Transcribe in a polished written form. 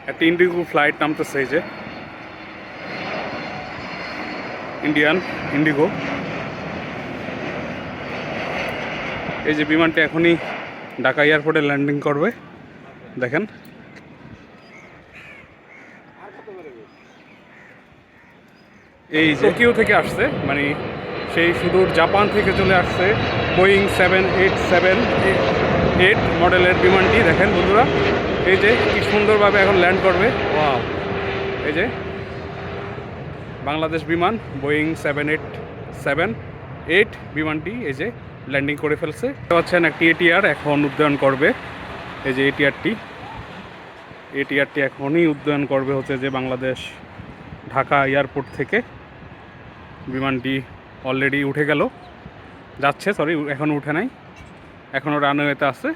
একটা Indigo flight নামতেছে, এই যে ইন্ডিয়ান ইন্ডিগো। এই যে বিমানটি এখনই ঢাকা এয়ারপোর্টে ল্যান্ডিং করবে, দেখেন। এই যে টোকিও থেকে আসছে, মানে সেই সুদূর জাপান থেকে চলে আসছে বোয়িং 787-8 মডেলের বিমানটি, দেখেন বন্ধুরা। এই যে কি সুন্দরভাবে এখন ল্যান্ড করবে, ওয়াও। এই যে বাংলাদেশ বিমান বোয়িং 787-8 বিমানটি এই যে ল্যান্ডিং করে ফেলছে। পাচ্ছেন একটি এটিআর এখন উড্ডয়ন করবে। এই যে এটিআরটি এখনই উড্ডয়ন করবে হচ্ছে যে বাংলাদেশ ঢাকা এয়ারপোর্ট থেকে। বিমানটি অলরেডি উঠে গেল, যাচ্ছে, সরি এখন উঠে নাই, এখনও রানওয়েতে আছে।